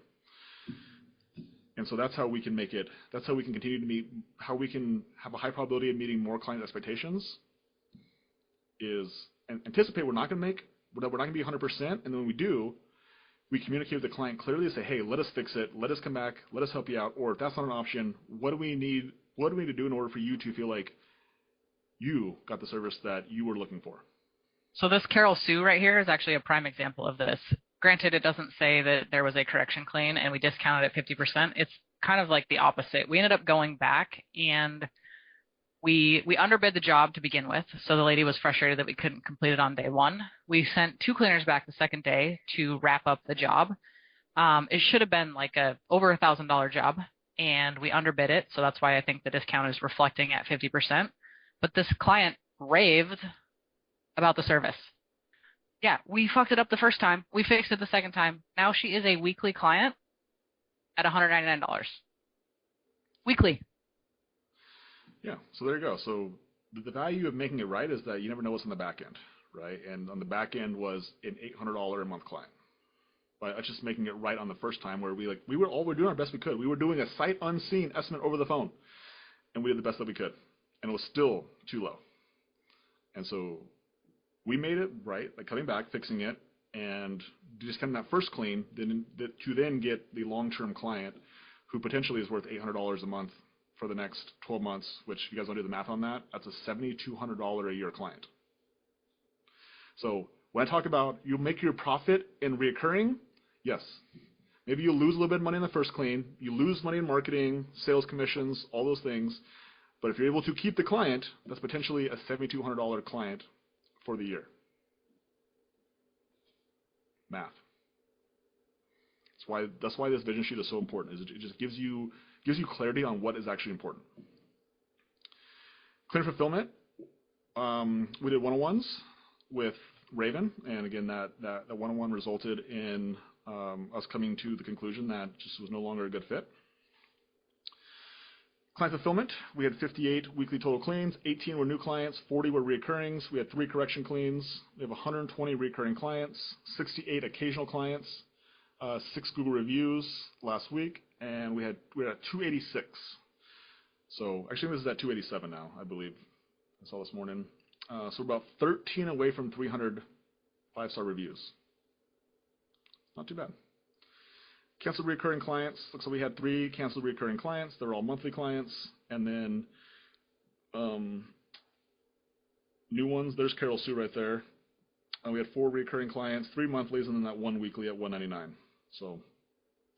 And so that's how we can make it. That's how we can continue to meet. How we can have a high probability of meeting more client expectations is and anticipate we're not going to be 100%, and then when we do, we communicate with the client clearly and say, hey, let us fix it. Let us come back. Let us help you out. Or if that's not an option, what do we need? What do we need to do in order for you to feel like you got the service that you were looking for? So this Carol Sue right here is actually a prime example of this. Granted, it doesn't say that there was a correction clean and we discounted at 50%. It's kind of like the opposite. We ended up going back and we underbid the job to begin with. So the lady was frustrated that we couldn't complete it on day one. We sent 2 cleaners back the second day to wrap up the job. It should have been like over $1,000 job, and we underbid it. So that's why I think the discount is reflecting at 50%. But this client raved about the service. Yeah, we fucked it up the first time. We fixed it the second time. Now she is a weekly client at $199. Weekly. Yeah, so there you go. So the value of making it right is that you never know what's on the back end, right? And on the back end was an $800 a month client. By just making it right on the first time where we were doing our best we could. We were doing a sight unseen estimate over the phone, and we did the best that we could. And it was still too low. And so we made it right, like coming back, fixing it, and just kind of that first clean to then get the long-term client who potentially is worth $800 a month for the next 12 months, which if you guys want to do the math on that, that's a $7,200 a year client. So when I talk about you make your profit in reoccurring, yes, maybe you lose a little bit of money in the first clean, you lose money in marketing, sales commissions, all those things, but if you're able to keep the client, that's potentially a $7,200 client for the year. Math. That's why this vision sheet is so important. Is it just gives you clarity on what is actually important. Clear fulfillment. We did one-on-ones with Raven, and again, that one-on-one resulted in us coming to the conclusion that just was no longer a good fit. Client fulfillment, we had 58 weekly total cleans, 18 were new clients, 40 were reoccurrings, we had 3 correction cleans, we have 120 recurring clients, 68 occasional clients, 6 Google reviews last week, and we're at 286. So actually this is at 287 now, I believe. I saw this morning. So we're about 13 away from 300 5-star reviews. Not too bad. Canceled recurring clients. Looks like we had 3 canceled recurring clients. They're all monthly clients. And then new ones. There's Carol Sue right there. We had 4 recurring clients, 3 monthlies, and then that 1 weekly at $199. So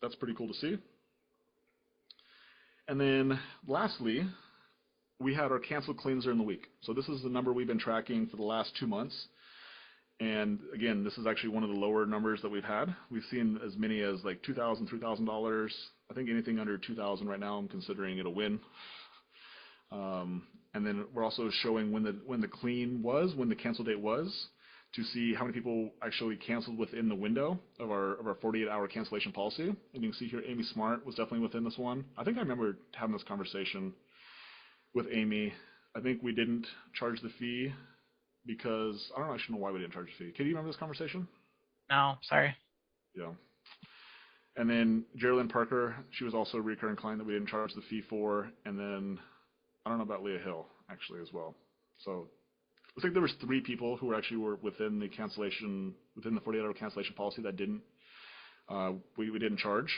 that's pretty cool to see. And then lastly, we had our canceled cleans during the week. So this is the number we've been tracking for the last 2 months. And again, this is actually one of the lower numbers that we've had. We've seen as many as like $2,000, $3,000. I think anything under $2,000 right now, I'm considering it a win. And then we're also showing when the clean was, when the cancel date was, to see how many people actually canceled within the window of our 48-hour cancellation policy. And you can see here, Amy Smart was definitely within this one. I think I remember having this conversation with Amy. I think we didn't charge the fee because I don't actually know why we didn't charge the fee. Can you remember this conversation? No, sorry. Yeah. And then Geraldine Parker, she was also a recurring client that we didn't charge the fee for. And then I don't know about Leah Hill actually as well. So looks like there was 3 people who were within the cancellation, within the 48-hour cancellation policy that didn't we didn't charge.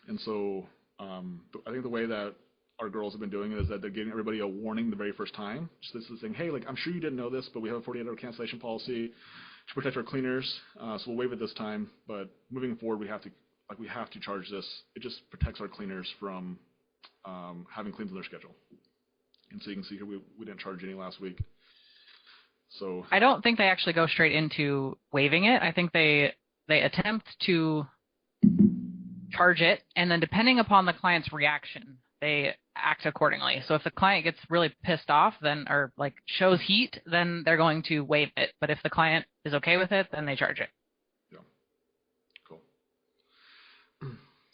And so I think the way that our girls have been doing it is that they're giving everybody a warning the very first time. So this is saying, hey, like I'm sure you didn't know this, but we have a 48-hour cancellation policy to protect our cleaners, so we'll waive it this time. But moving forward, we have to charge this. It just protects our cleaners from having cleans on their schedule. And so you can see here we didn't charge any last week. So I don't think they actually go straight into waiving it. I think they attempt to charge it, and then depending upon the client's reaction, they act accordingly. So if the client gets really pissed off, then or like shows heat, then they're going to waive it. But if the client is okay with it, then they charge it. Yeah. Cool.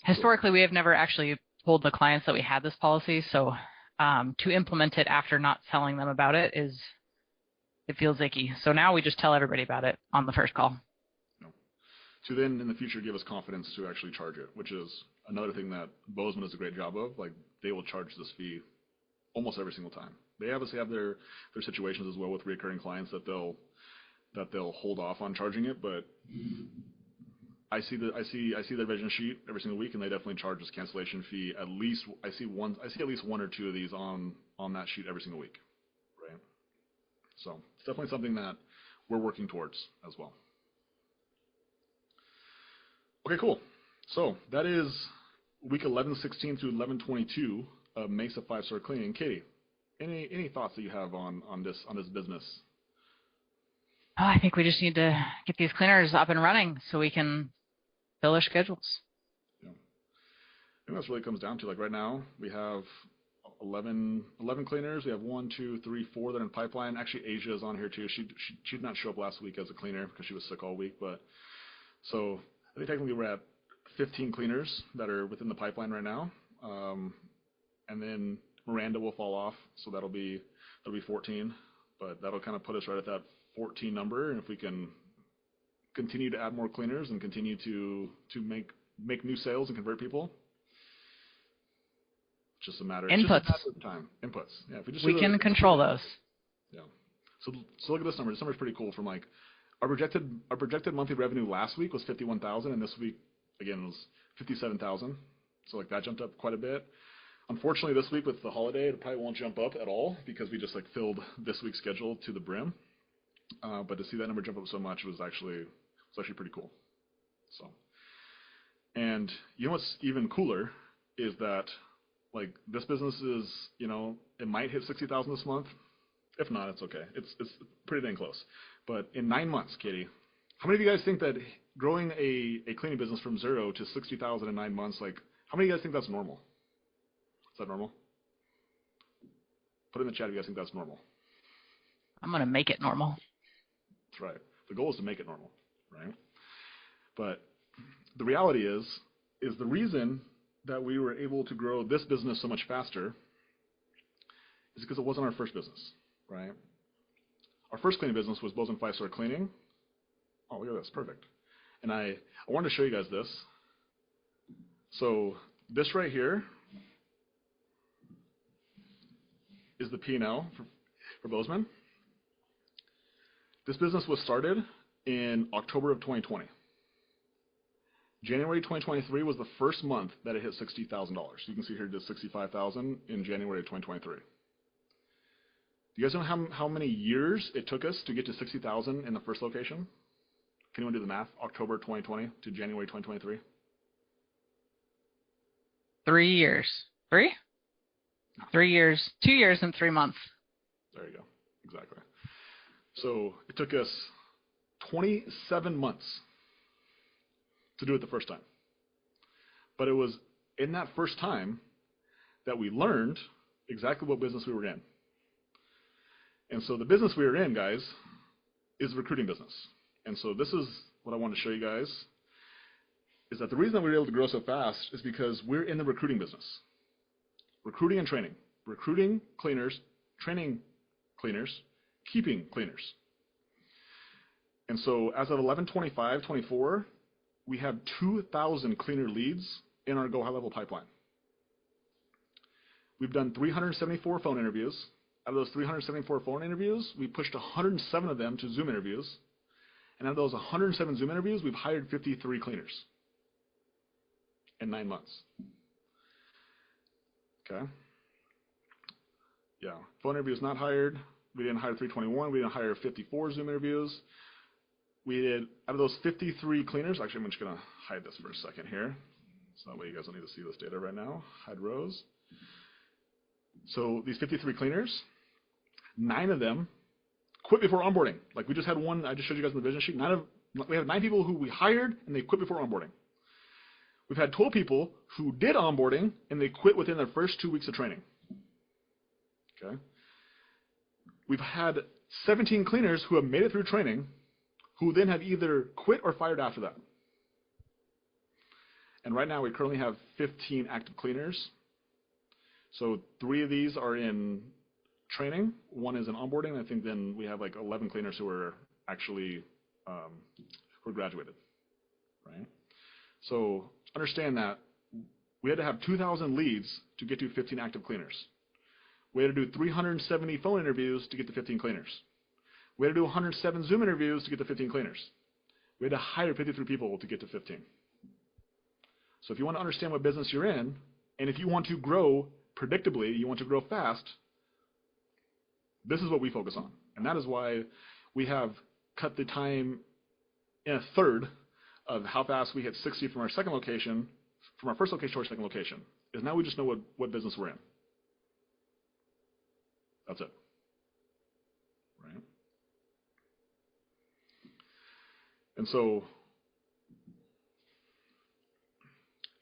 Historically, we have never actually told the clients that we had this policy, so to implement it after not telling them about it it feels icky. So now we just tell everybody about it on the first call. No. To then in the future give us confidence to actually charge it, which is another thing that Bozeman does a great job of. Like they will charge this fee almost every single time. They obviously have their situations as well with recurring clients that they'll hold off on charging it, but I see their vision sheet every single week, and they definitely charge this cancellation fee. At least I see at least one or two of these on that sheet every single week, right? So it's definitely something that we're working towards as well. Okay, cool. So that is week 11/16 through 11/22 of Mesa 5-star cleaning. Katie, any thoughts that you have on this business? Oh, I think we just need to get these cleaners up and running so we can fill their schedules. Yeah. I think that's really comes down to, like right now we have 11 cleaners. We have 1, 2, 3, 4 that are in pipeline. Actually, Asia is on here too. She did not show up last week as a cleaner because she was sick all week. But so I think technically we're at 15 cleaners that are within the pipeline right now. And then Miranda will fall off, so that'll be 14. But that'll kind of put us right at that 14 number. And if we can continue to add more cleaners and continue to make new sales and convert people, it's just a matter. Inputs. It's just a matter of time. Inputs. Yeah. If we can control those. Yeah. So look at this number. This number is pretty cool. From like our projected monthly revenue last week was 51,000, and this week again was 57,000. So like that jumped up quite a bit. Unfortunately, this week with the holiday, it probably won't jump up at all because we just like filled this week's schedule to the brim. But to see that number jump up so much was actually pretty cool. So, and you know what's even cooler is that like this business is, it might hit 60,000 this month. If not, it's okay. It's pretty dang close. But in 9 months, Katie, how many of you guys think that growing a cleaning business from 0 to 60,000 in 9 months, like how many of you guys think that's normal? Is that normal? Put in the chat if you guys think that's normal. I'm going to make it normal. That's right. The goal is to make it normal, right? But the reality is the reason that we were able to grow this business so much faster is because it wasn't our first business, right? Our first cleaning business was Bozeman 5-star cleaning. Oh, look at this, perfect. And I wanted to show you guys this. So this right here is the P&L for Bozeman. This business was started in October of 2020. January 2023 was the first month that it hit $60,000. You can see here it did $65,000 in January of 2023. Do you guys know how many years it took us to get to $60,000 in the first location? Can anyone do the math? October 2020 to January 2023? 3 years. 3? 3 years. 2 years and 3 months. There you go. Exactly. So it took us 27 months to do it the first time. But it was in that first time that we learned exactly what business we were in. And so the business we were in, guys, is a recruiting business. And so this is what I want to show you guys, is that the reason that we were able to grow so fast is because we're in the recruiting business. Recruiting and training. Recruiting cleaners, training cleaners, keeping cleaners. And so as of 11/25/24, we have 2,000 cleaner leads in our Go High Level pipeline. We've done 374 phone interviews. Out of those 374 phone interviews, we pushed 107 of them to Zoom interviews. And out of those 107 Zoom interviews, we've hired 53 cleaners in 9 months. Okay. Yeah. Phone interviews not hired. We didn't hire 321. We didn't hire 54 Zoom interviews. We did, out of those 53 cleaners, actually I'm just going to hide this for a second here. So that way you guys don't need to see this data right now. Hide rows. So these 53 cleaners, 9 of them quit before onboarding. Like we just had one, I just showed you guys in the vision sheet. We have 9 people who we hired and they quit before onboarding. We've had 12 people who did onboarding and they quit within their first 2 weeks of training. Okay. We've had 17 cleaners who have made it through training who then have either quit or fired after that. And right now we currently have 15 active cleaners. So 3 of these are in training. 1 is in onboarding. I think then we have like 11 cleaners who are actually who are graduated, right? So understand that we had to have 2,000 leads to get to 15 active cleaners. We had to do 370 phone interviews to get to 15 cleaners. We had to do 107 Zoom interviews to get to 15 cleaners. We had to hire 53 people to get to 15. So if you want to understand what business you're in, and if you want to grow predictably, you want to grow fast, this is what we focus on. And that is why we have cut the time in a third of how fast we hit 60 from our second location, from our first location to our second location. Is now we just know what business we're in. That's it. Right? And so,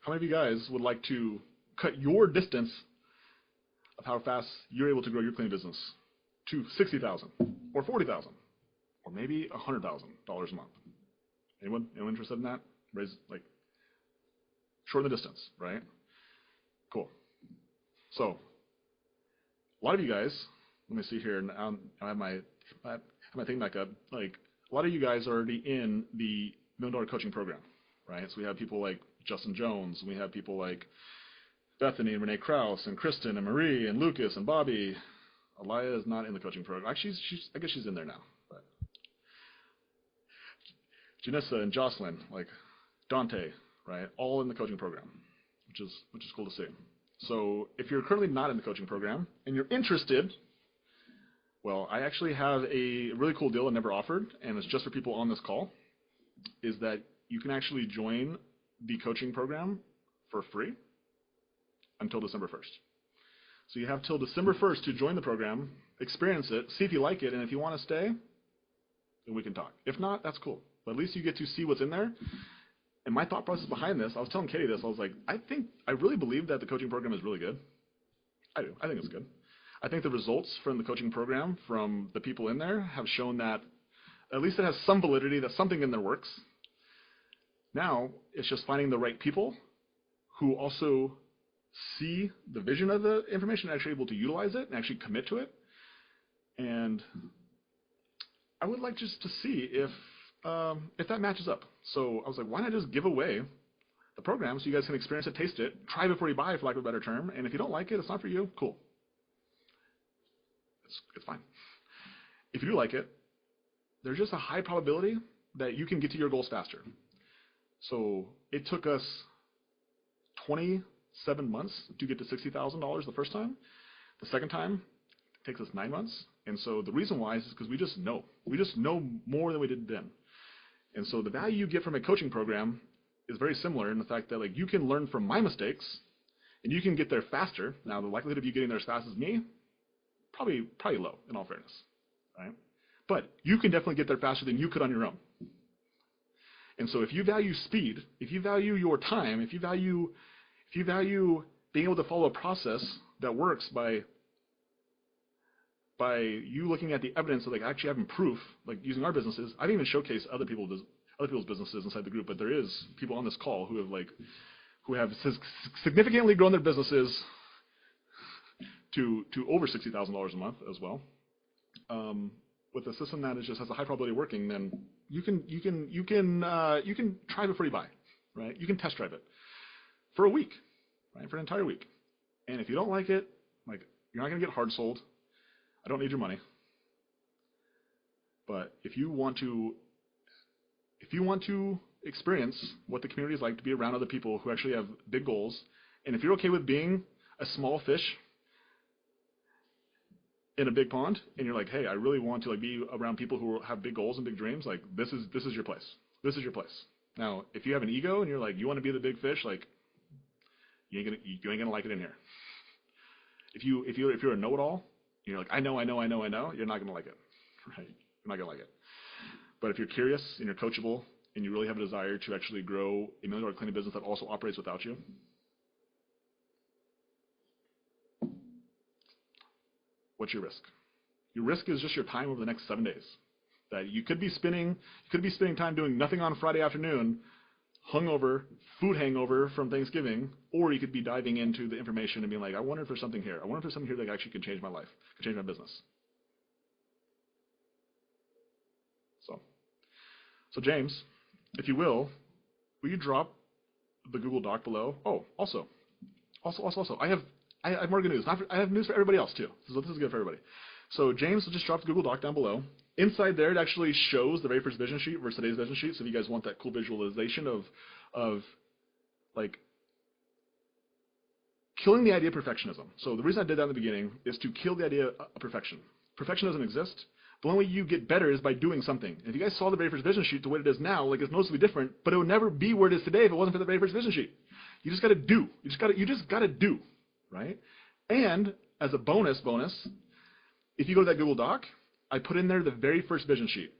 how many of you guys would like to cut your distance of how fast you're able to grow your cleaning business to $60,000 or $40,000 or maybe $100,000 a month? Anyone interested in that? Like, shorten the distance, right? Cool. So, a lot of you guys, let me see here, and I have my thing back up. Like, a lot of you guys are already in the $1 Million Coaching Program, right? So we have people like Justin Jones, and we have people like Bethany and Renee Krause, and Kristen and Marie and Lucas and Bobby. Alaya is not in the coaching program. Actually, I guess she's in there now. But Janissa and Jocelyn, like Dante, right? All in the coaching program, which is cool to see. So if you're currently not in the coaching program and you're interested, well, I actually have a really cool deal I never offered, and it's just for people on this call, is that you can actually join the coaching program for free until December 1st. So you have till December 1st to join the program, experience it, see if you like it, and if you want to stay, then we can talk. If not, that's cool. But at least you get to see what's in there. And my thought process behind this, I was telling Katie this, I was like, I really believe that the coaching program is really good. I do. I think it's good. I think the results from the coaching program from the people in there have shown that at least it has some validity, that something in there works. Now, it's just finding the right people who also see the vision of the information and actually able to utilize it and actually commit to it. And I would like just to see if that matches up. So I was like, why not just give away the program so you guys can experience it, taste it, try before you buy, for lack of a better term. And if you don't like it, it's not for you, cool. It's fine. If you do like it, there's just a high probability that you can get to your goals faster. So it took us 27 months to get to $60,000 the first time. The second time it takes us 9 months. And so the reason why is because we just know. We just know more than we did then. And so the value you get from a coaching program is very similar in the fact that like you can learn from my mistakes and you can get there faster. Now the likelihood of you getting there as fast as me, probably low in all fairness, right? But you can definitely get there faster than you could on your own. And so if you value speed, if you value your time, if you value being able to follow a process that works by you looking at the evidence of like actually having proof, like using our businesses. I didn't even showcase other people's businesses inside the group, but there is people on this call who have significantly grown their businesses to over $60,000 a month as well. With a system that just has a high probability of working, then you can try before you buy, right? You can test drive it for a week, right? For an entire week. And if you don't like it, like you're not going to get hard sold. I don't need your money. But if you want to experience what the community is like, to be around other people who actually have big goals, and if you're okay with being a small fish in a big pond, and you're like, hey, I really want to like be around people who have big goals and big dreams, like this is your place. This is your place. Now, if you have an ego and you're like, you want to be the big fish, like you ain't gonna like it in here. If you're a know-it-all, you're like, I know, you're not gonna like it, right? You're not gonna like it. But if you're curious and you're coachable and you really have a desire to actually grow a $1 million cleaning business that also operates without you, what's your risk? Your risk is just your time over the next 7 days. That you could be spending time doing nothing on Friday afternoon, hungover, food hangover from Thanksgiving, or you could be diving into the information and being like, I wonder if there's something here. I wonder if there's something here that actually can change my life, can change my business. So James, if you will you drop the Google Doc below? Oh, also, I have more good news. I have news for everybody else too. So this is good for everybody. So James just dropped the Google Doc down below. Inside there, it actually shows the very first vision sheet versus today's vision sheet. So if you guys want that cool visualization of like killing the idea of perfectionism. So the reason I did that in the beginning is to kill the idea of perfection. Perfection doesn't exist. The only way you get better is by doing something. If you guys saw the very first vision sheet, the way it is now, like it's noticeably different, but it would never be where it is today if it wasn't for the very first vision sheet. You just got to do. You just got to do, right? And as a bonus, if you go to that Google Doc, I put in there the very first vision sheet.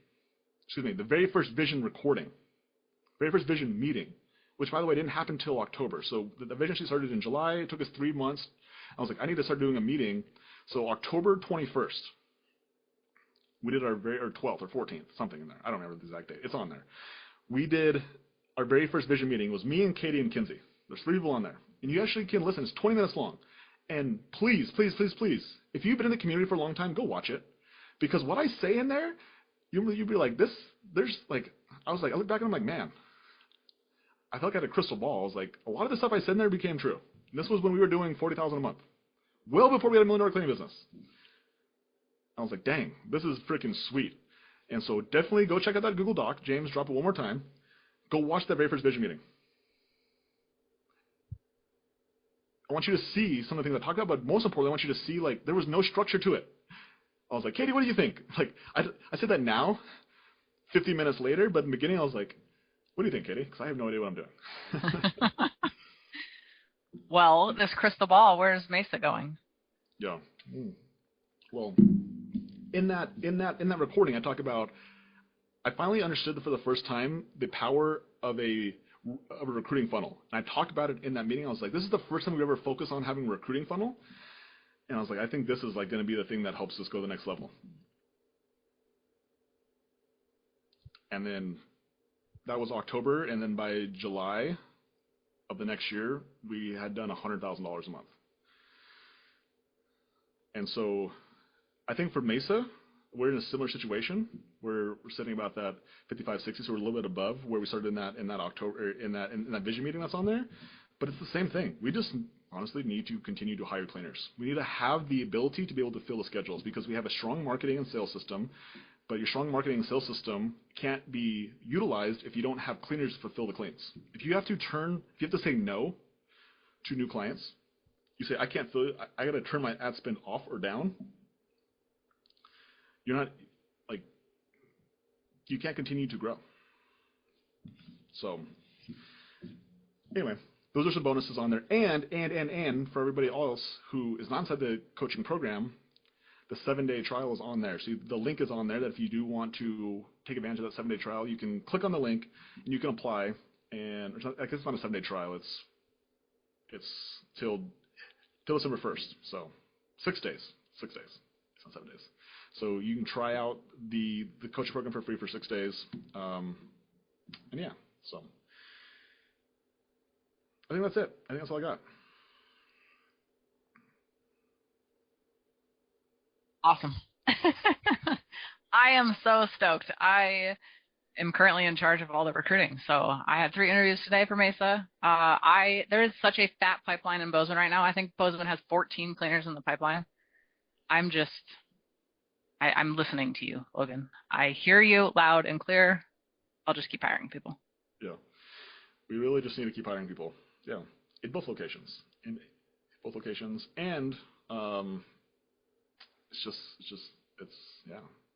The very first vision recording, very first vision meeting, which by the way didn't happen until October. So the vision sheet started in July. It took us 3 months. I was like, I need to start doing a meeting. So October 21st. We did our 12th or 14th, something in there. I don't remember the exact date. It's on there. We did our very first vision meeting. It was me and Katie and Kinsey. There's 3 people on there. And you actually can listen. It's 20 minutes long. And please, if you've been in the community for a long time, go watch it. Because what I say in there, you'll be like, I look back and I'm like, man, I felt like I had a crystal ball. I was like, a lot of the stuff I said in there became true. And this was when we were doing $40,000 a month. Well before we had a $1 million cleaning business. I was like, dang, this is freaking sweet. And so definitely go check out that Google Doc. James, drop it one more time. Go watch that very first vision meeting. I want you to see some of the things I talked about, but most importantly, I want you to see, like, there was no structure to it. I was like, Katie, what do you think? Like, I said that now, 50 minutes later, but in the beginning I was like, what do you think, Katie? Because I have no idea what I'm doing. Well, this crystal ball, where's Mesa going? Yeah. Well, in that recording, I talk about, I finally understood for the first time the power of a recruiting funnel. And I talked about it in that meeting. I was like, this is the first time we ever focus on having a recruiting funnel. And I was like, I think this is like going to be the thing that helps us go to the next level. And then that was October, and then by July of the next year, we had done $100,000 a month. And so I think for Mesa, we're in a similar situation where we're sitting about that 55, 60, so we're a little bit above where we started in that October, in that vision meeting that's on there. But it's the same thing. We just honestly need to continue to hire cleaners. We need to have the ability to be able to fill the schedules because we have a strong marketing and sales system, but your strong marketing and sales system can't be utilized if you don't have cleaners to fulfill the cleans. If you have to say no to new clients, you say, I can't fill it, I got to turn my ad spend off or down, you're not, like, you can't continue to grow. So, anyway, those are some bonuses on there. And for everybody else who is not inside the coaching program, the 7-day trial is on there. So the link is on there that if you do want to take advantage of that 7-day trial, you can click on the link and you can apply. And I guess it's not a 7-day trial. It's till December 1st. So 6 days. 6 days. It's not 7 days. So you can try out the coaching program for free for 6 days. And yeah, so I think that's it. I think that's all I got. Awesome. I am so stoked. I am currently in charge of all the recruiting. So I had 3 interviews today for Mesa. There is such a fat pipeline in Bozeman right now. I think Bozeman has 14 cleaners in the pipeline. I'm listening to you, Logan. I hear you loud and clear. I'll just keep hiring people. Yeah. We really just need to keep hiring people. Yeah. In both locations. And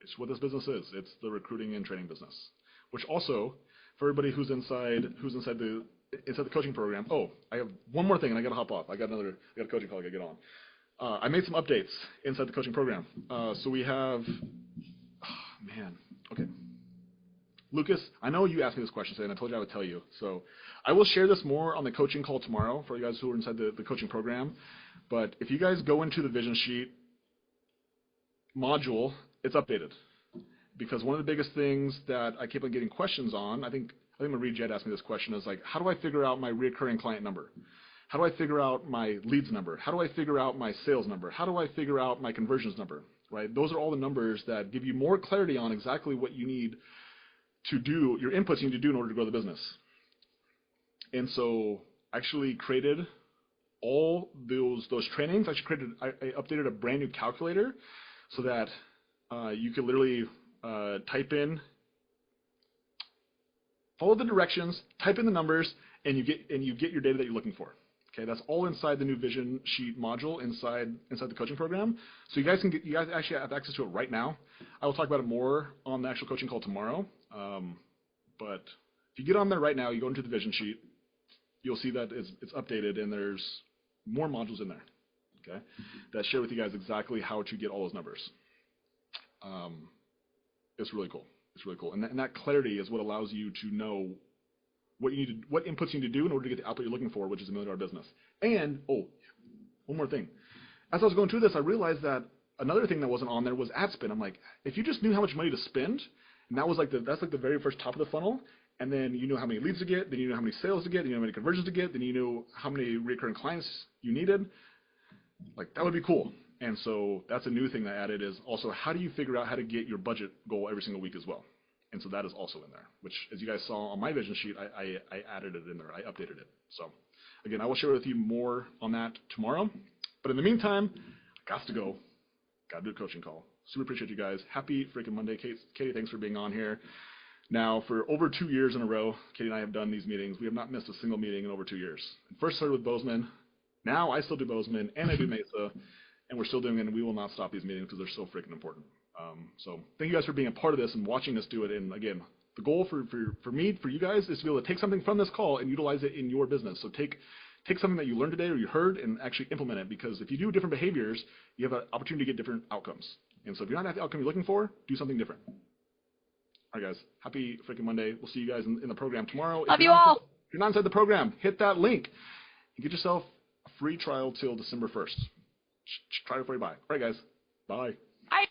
it's what this business is. It's the recruiting and training business. Which also, for everybody who's inside the coaching program. Oh, I have one more thing, and I got to hop off. I got a coaching call I got to get on. I made some updates inside the coaching program. So we have, okay. Lucas, I know you asked me this question today, and I told you I would tell you. So I will share this more on the coaching call tomorrow for you guys who are inside the coaching program. But if you guys go into the vision sheet, module, it's updated. Because one of the biggest things that I keep on getting questions on, I think Marie Jed asked me this question, is like, how do I figure out my recurring client number? How do I figure out my leads number? How do I figure out my sales number? How do I figure out my conversions number? Right? Those are all the numbers that give you more clarity on exactly what you need to do, your inputs you need to do in order to grow the business. And so I actually created all those trainings. I updated a brand new calculator so that you could literally type in, follow the directions, type in the numbers, and you get your data that you're looking for. Okay, that's all inside the new Vision Sheet module inside the coaching program. So you guys actually have access to it right now. I will talk about it more on the actual coaching call tomorrow. But if you get on there right now, you go into the Vision Sheet, you'll see that it's updated and there's more modules in there. Okay, that share with you guys exactly how to get all those numbers. It's really cool. It's really cool, and that clarity is what allows you to know what inputs you need to do in order to get the output you're looking for, which is $1 million business. And one more thing. As I was going through this, I realized that another thing that wasn't on there was ad spend. I'm like, if you just knew how much money to spend, and that's like the very first top of the funnel, and then you know how many leads to get, then you know how many sales to get, then you know how many conversions to get, then you know how many recurring clients you needed. Like, that would be cool. And so that's a new thing that I added, is also how do you figure out how to get your budget goal every single week as well. And so that is also in there, which, as you guys saw on my Vision Sheet, I added it in there. I updated it. So again, I will share with you more on that tomorrow. But in the meantime, I got to go. Got to do a coaching call. Super appreciate you guys. Happy freaking Monday. Katie, thanks for being on here. Now, for over 2 years in a row, Katie and I have done these meetings. We have not missed a single meeting in over 2 years. First started with Bozeman. Now I still do Bozeman, and I do Mesa, and we're still doing it, and we will not stop these meetings because they're so freaking important. So thank you guys for being a part of this and watching us do it. And again, the goal for me, for you guys, is to be able to take something from this call and utilize it in your business. So take something that you learned today or you heard and actually implement it, because if you do different behaviors, you have an opportunity to get different outcomes. And so if you're not at the outcome you're looking for, do something different. All right, guys. Happy freaking Monday. We'll see you guys in the program tomorrow. Love you all. If you're not inside the program, hit that link and get yourself a free trial till December 1st. Try it before you buy. All right, guys. Bye. Bye.